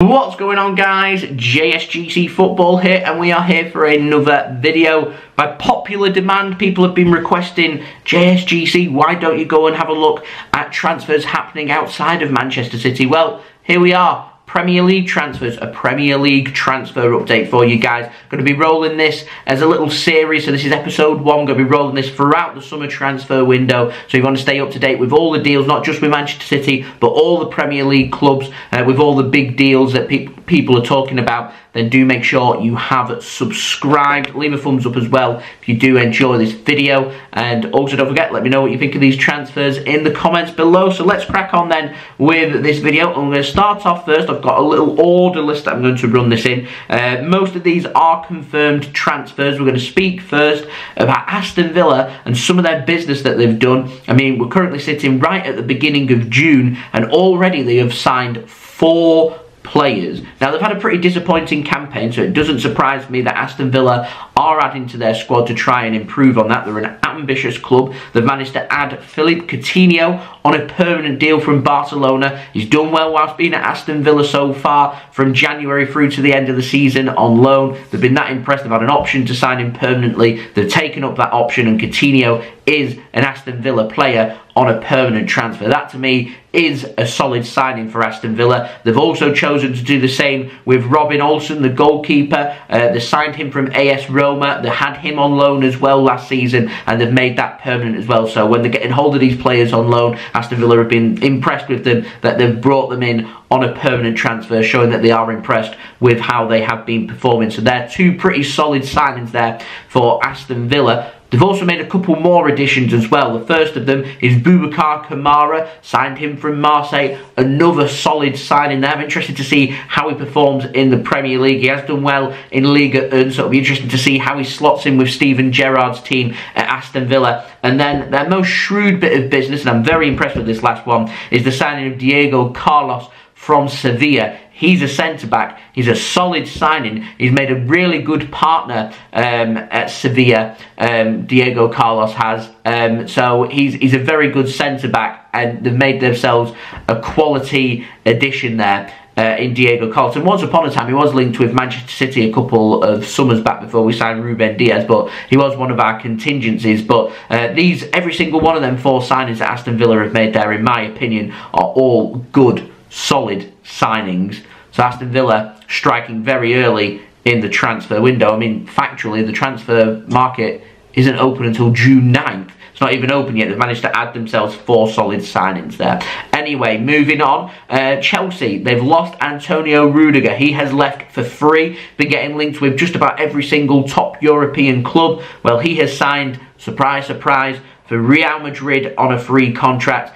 What's going on, guys? JSGC Football here, and we are here for another video. By popular demand, people have been requesting, JSGC, why don't you go and have a look at transfers happening outside of Manchester City? Well, here we are. Premier League transfers, a Premier League transfer update for you guys. Going to be rolling this as a little series, so this is episode 1. Going to be rolling this throughout the summer transfer window, so you want to stay up to date with all the deals, not just with Manchester City, but all the Premier League clubs, with all the big deals that people are talking about. Then do make sure you have subscribed. Leave a thumbs up as well if you do enjoy this video, and also don't forget, let me know what you think of these transfers in the comments below. So let's crack on then with this video. I'm going to start off first. I've got a little order list that I'm going to run this in. Most of these are confirmed transfers. We're going to speak first about Aston Villa and some of their business that they've done. I mean, we're currently sitting right at the beginning of June, and already they have signed 4 players. Now, they've had a pretty disappointing campaign, so it doesn't surprise me that Aston Villa are adding to their squad to try and improve on that. They're an ambitious club. They've managed to add Philippe Coutinho on a permanent deal from Barcelona. He's done well whilst being at Aston Villa so far, from January through to the end of the season on loan. They've been that impressed. They've had an option to sign him permanently. They've taken up that option, and Coutinho is an Aston Villa player on a permanent transfer. That, to me, is a solid signing for Aston Villa. They've also chosen to do the same with Robin Olsen, the goalkeeper. They signed him from AS Roma. They had him on loan as well last season, and they've made that permanent as well. So when they're getting hold of these players on loan, Aston Villa have been impressed with them, that they've brought them in on a permanent transfer, showing that they are impressed with how they have been performing. So they're 2 pretty solid signings there for Aston Villa. They've also made a couple more additions as well. The first of them is Boubacar Kamara, signed him from Marseille. Another solid signing there. I'm interested to see how he performs in the Premier League. He has done well in Liga 1, so it'll be interesting to see how he slots in with Steven Gerrard's team at Aston Villa. And then their most shrewd bit of business, and I'm very impressed with this last one, is the signing of Diego Carlos from Sevilla. He's a centre-back. He's a solid signing. He's made a really good partner at Sevilla, Diego Carlos has. So he's a very good centre-back, and they've made themselves a quality addition there in Diego Carlos. And once upon a time, he was linked with Manchester City a couple of summers back before we signed Ruben Diaz, but he was one of our contingencies. But every single one of them 4 signings that Aston Villa have made there, in my opinion, are all good, solid signings. So Aston Villa striking very early in the transfer window. I mean, factually, the transfer market isn't open until June 9th. It's not even open yet. They've managed to add themselves 4 solid signings there. Anyway, moving on. Chelsea, they've lost Antonio Rudiger. He has left for free. Been getting linked with just about every single top European club. Well, he has signed, surprise, surprise, for Real Madrid on a free contract.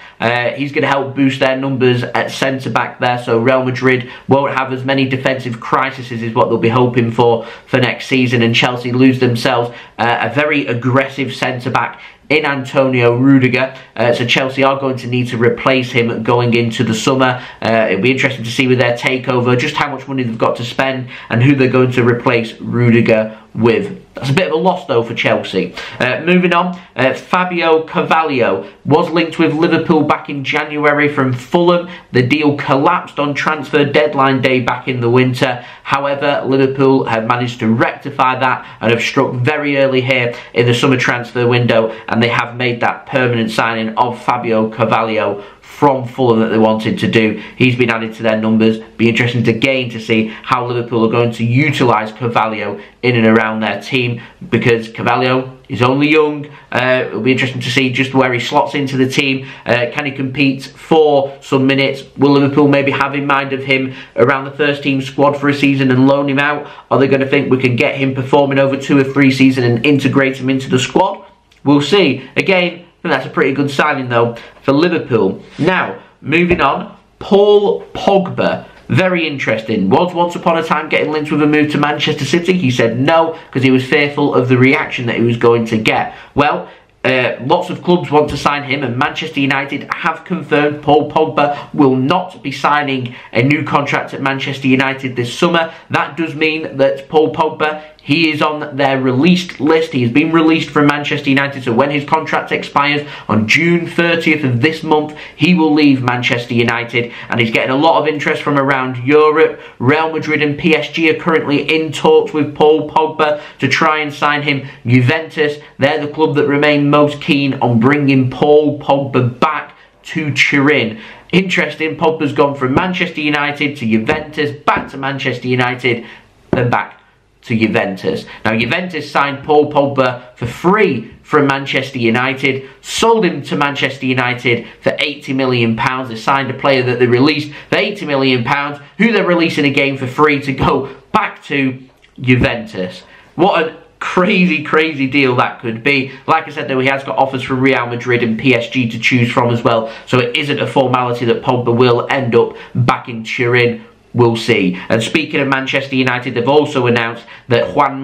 He's going to help boost their numbers at centre-back there, so Real Madrid won't have as many defensive crises is what they'll be hoping for next season, and Chelsea lose themselves a very aggressive centre-back in Antonio Rudiger. So Chelsea are going to need to replace him going into the summer. It'll be interesting to see with their takeover just how much money they've got to spend and who they're going to replace Rudiger with. That's a bit of a loss though for Chelsea. Moving on, Fabio Carvalho was linked with Liverpool back in January from Fulham. The deal collapsed on transfer deadline day back in the winter. However, Liverpool have managed to rectify that and have struck very early here in the summer transfer window, and they have made that permanent signing of Fabio Carvalho from Fulham that they wanted to do. He's been added to their numbers. Be interesting to see how Liverpool are going to utilise Carvalho in and around their team, because Carvalho is only young. It'll be interesting to see just where he slots into the team. Can he compete for some minutes? Will Liverpool maybe have in mind of him around the first team squad for a season and loan him out? Are they going to think we can get him performing over 2 or 3 seasons and integrate him into the squad? We'll see. Again, I think that's a pretty good signing though for Liverpool. Now, moving on, Paul Pogba. Very interesting. Was once upon a time getting linked with a move to Manchester City. He said no because he was fearful of the reaction that he was going to get. Well, lots of clubs want to sign him, and Manchester United have confirmed Paul Pogba will not be signing a new contract at Manchester United this summer. That does mean that Paul Pogba He is on their released list. He has been released from Manchester United, so when his contract expires on June 30th of this month, he will leave Manchester United, and he's getting a lot of interest from around Europe. Real Madrid and PSG are currently in talks with Paul Pogba to try and sign him. Juventus, they're the club that remain most keen on bringing Paul Pogba back to Turin. Interesting, Pogba's gone from Manchester United to Juventus, back to Manchester United, then back to Juventus. Now, Juventus signed Paul Pogba for free from Manchester United, sold him to Manchester United for £80 million. They signed a player that they released for £80 million, who they're releasing again for free to go back to Juventus. What a crazy deal that could be. Like I said, though, he has got offers from Real Madrid and PSG to choose from as well, so it isn't a formality that Pogba will end up back in Turin. We'll see. And speaking of Manchester United, they've also announced that Juan,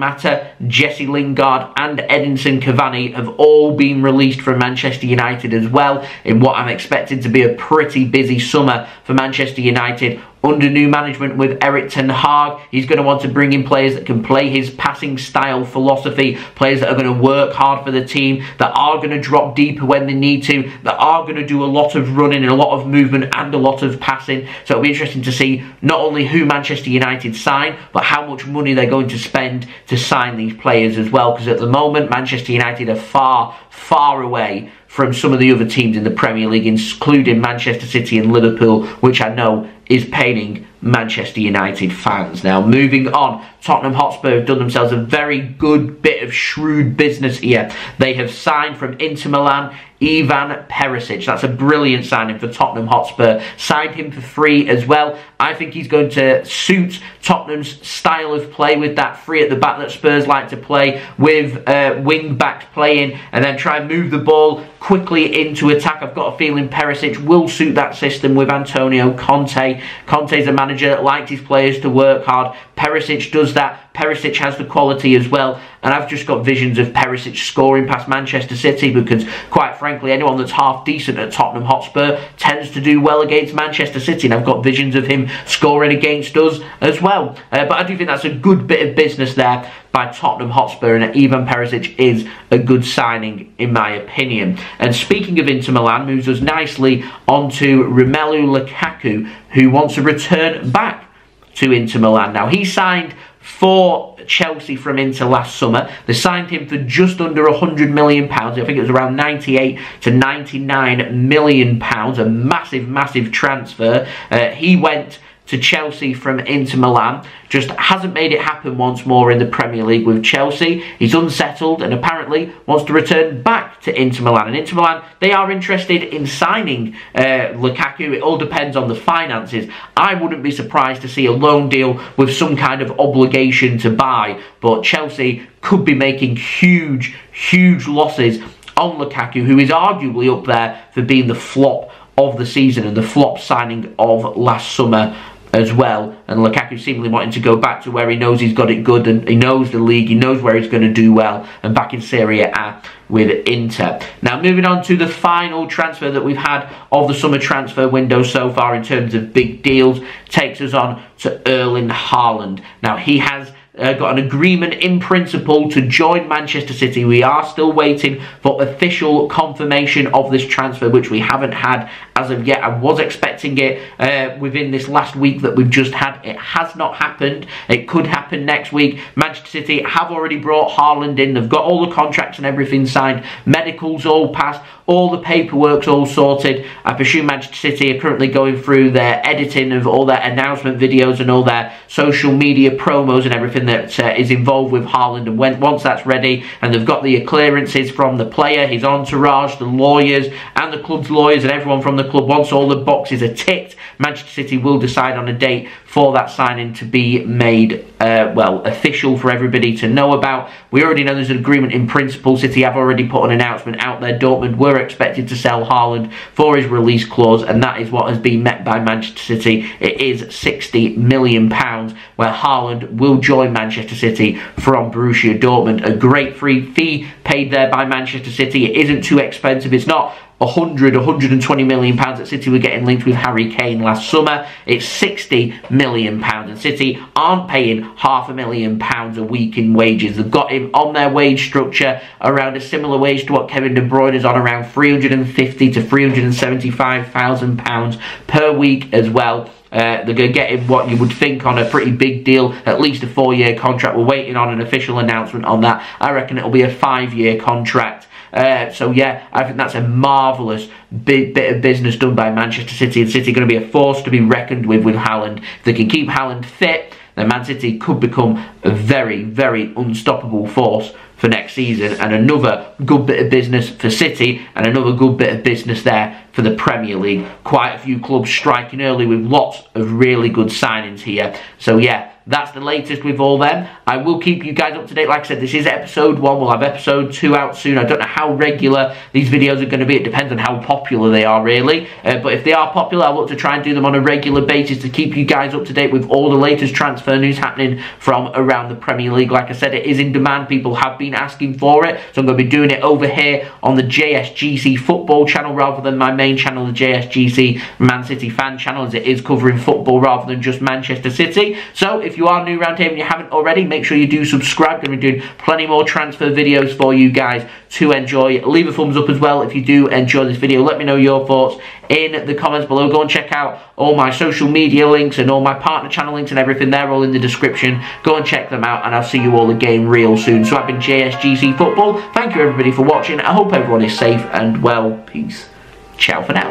Jesse Lingard and Edinson Cavani have all been released from Manchester United as well, in what I'm expecting to be a pretty busy summer for Manchester United. Under new management with Erik ten Hag, he's going to want to bring in players that can play his passing style philosophy, players that are going to work hard for the team, that are going to drop deeper when they need to, that are going to do a lot of running and a lot of movement and a lot of passing. So it'll be interesting to see not only who Manchester United sign, but how much money they're going to spend to sign these players as well, because at the moment Manchester United are far away from some of the other teams in the Premier League, including Manchester City and Liverpool, which I know is paining Manchester United fans. Now, moving on, Tottenham Hotspur have done themselves a very good bit of shrewd business here. They have signed from Inter Milan Ivan Perisic. That's a brilliant signing for Tottenham Hotspur. Signed him for free as well. I think he's going to suit Tottenham's style of play, with that free at the back that Spurs like to play, with wing-backed playing, and then try and move the ball quickly into attack. I've got a feeling Perisic will suit that system with Antonio Conte. Conte's a manager that likes his players to work hard. Perisic does that. Perisic has the quality as well, and I've just got visions of Perisic scoring past Manchester City, because quite frankly, anyone that's half decent at Tottenham Hotspur tends to do well against Manchester City, and I've got visions of him scoring against us as well. But I do think that's a good bit of business there by Tottenham Hotspur, and Ivan Perisic is a good signing in my opinion. And speaking of Inter Milan, moves us nicely onto Romelu Lukaku, who wants to return back to Inter Milan. Now, he signed for Chelsea from Inter last summer. They signed him for just under £100 million. I think it was around 98 to 99 million pounds. A massive transfer. He went to Chelsea from Inter Milan, just hasn't made it happen once more in the Premier League with Chelsea. He's unsettled and apparently wants to return back to Inter Milan. And Inter Milan, they are interested in signing Lukaku. It all depends on the finances. I wouldn't be surprised to see a loan deal with some kind of obligation to buy, but Chelsea could be making huge losses on Lukaku, who is arguably up there for being the flop of the season and the flop signing of last summer as well. And Lukaku seemingly wanting to go back to where he knows he's got it good, and he knows the league, he knows where he's going to do well, and back in Serie A with Inter. Now, moving on to the final transfer that we've had of the summer transfer window so far in terms of big deals, takes us on to Erling Haaland. Now, he has got an agreement in principle to join Manchester City. We are still waiting for official confirmation of this transfer, which we haven't had as of yet. I was expecting it within this last week that we've just had. It has not happened. It could happen next week. Manchester City have already brought Haaland in. They've got all the contracts and everything signed. Medicals all passed. All the paperwork's all sorted. I presume Manchester City are currently going through their editing of all their announcement videos and all their social media promos and everything that is involved with Haaland. And once that's ready and they've got the clearances from the player, his entourage, the lawyers and the club's lawyers and everyone from the club, once all the boxes are ticked, Manchester City will decide on a date for that signing to be made official for everybody to know about. We already know there's an agreement in principle. City have already put an announcement out there. Dortmund were expected to sell Haaland for his release clause, and that is what has been met by Manchester City. It is £60 million, where Haaland will join Manchester City from Borussia Dortmund. A great free fee paid there by Manchester City. It isn't too expensive. It's not 120 million pounds that City were getting linked with Harry Kane last summer. It's 60 million pounds, and City aren't paying £500,000 a week in wages. They've got him on their wage structure around a similar wage to what Kevin De Bruyne is on, around £350,000 to £375,000 per week as well. They're going to get him what you would think on a pretty big deal, at least a 4-year contract. We're waiting on an official announcement on that. I reckon it'll be a 5-year contract. So yeah, I think that's a marvellous bit of business done by Manchester City, and City are going to be a force to be reckoned with Haaland. If they can keep Haaland fit, then Man City could become a very, very unstoppable force for next season, and another good bit of business for City, and another good bit of business there for the Premier League. Quite a few clubs striking early with lots of really good signings here. So yeah, that's the latest with all them. I will keep you guys up to date. Like I said, this is episode 1. We'll have episode 2 out soon. I don't know how regular these videos are going to be. It depends on how popular they are, really. But if they are popular, I'll look to try and do them on a regular basis to keep you guys up to date with all the latest transfer news happening from around the Premier League. Like I said, it is in demand. People have been asking for it. So I'm going to be doing it over here on the JSGC football channel rather than my main channel, the JSGC Man City fan channel, as it is covering football rather than just Manchester City. So if you are new around here and you haven't already, make sure you do subscribe. Going to be doing plenty more transfer videos for you guys to enjoy. Leave a thumbs up as well if you do enjoy this video. Let me know your thoughts in the comments below. Go and check out all my social media links and all my partner channel links and everything. They're all in the description. Go and check them out, and I'll see you all again real soon. So I've been JSGC Football. Thank you everybody for watching. I hope everyone is safe and well. Peace. Ciao for now.